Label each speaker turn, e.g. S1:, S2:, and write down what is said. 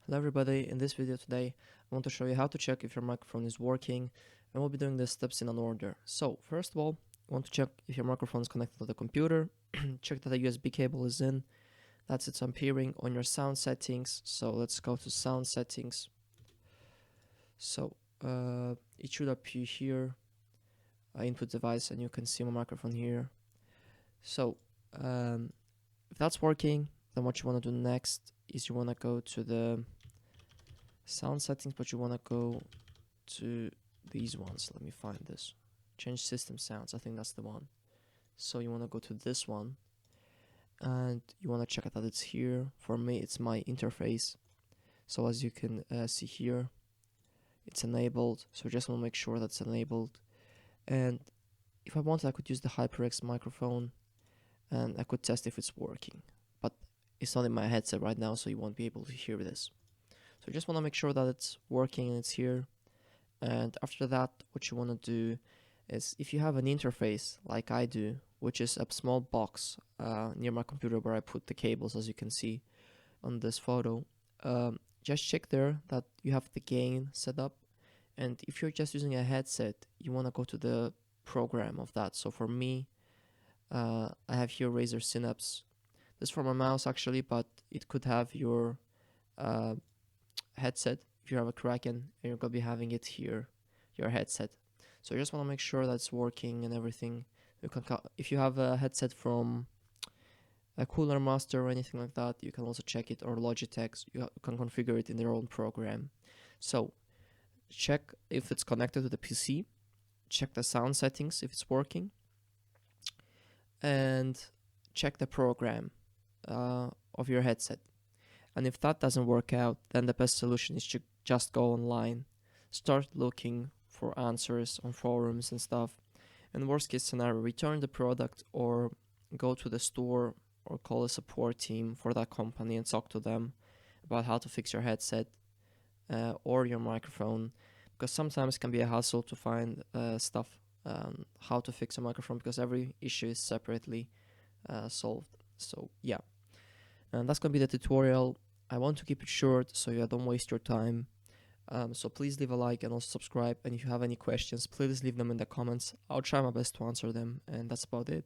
S1: Hello everybody, in this video today I want to show you how to check if your microphone is working, and we'll be doing the steps in an order. So first of all, you want to check if your microphone is connected to the computer, check that the USB cable is in, that's it's appearing on your sound settings. So let's go to sound settings. So it should appear here, input device, and you can see my microphone here. So if that's working, then what you want to do next is you want to go to the sound settings, but you want to go to these ones. Let me find this. Change system sounds. I think that's the one. So you want to go to this one and you want to check that it's here. For me, it's my interface. So as you can see here, it's enabled. So just want to make sure that's enabled. And if I wanted, I could use the HyperX microphone and I could test if it's working. But it's not in my headset right now, so you won't be able to hear this. So you just want to make sure that it's working and it's here. And after that, what you want to do is, if you have an interface like I do, which is a small box near my computer where I put the cables, as you can see on this photo, just check there that you have the gain set up. And if you're just using a headset, you want to go to the program of that. So for me, I have here Razer Synapse. This is for my mouse actually, but it could have your headset if you have a Kraken, and you're gonna be having it here, your headset. So you just want to make sure that's working and everything. You can if you have a headset from a Cooler Master or anything like that, you can also check it, or Logitech. You can configure it in their own program. So check if it's connected to the PC, check the sound settings if it's working, and check the program of your headset. And if that doesn't work out, then the best solution is to just go online, start looking for answers on forums and stuff. And worst case scenario, return the product or go to the store or call a support team for that company and talk to them about how to fix your headset or your microphone, because sometimes it can be a hassle to find stuff how to fix a microphone, because every issue is separately solved. So yeah, and that's gonna be the tutorial. I want to keep it short so you don't waste your time. So please leave a like and also subscribe. And if you have any questions, please leave them in the comments. I'll try my best to answer them. And that's about it.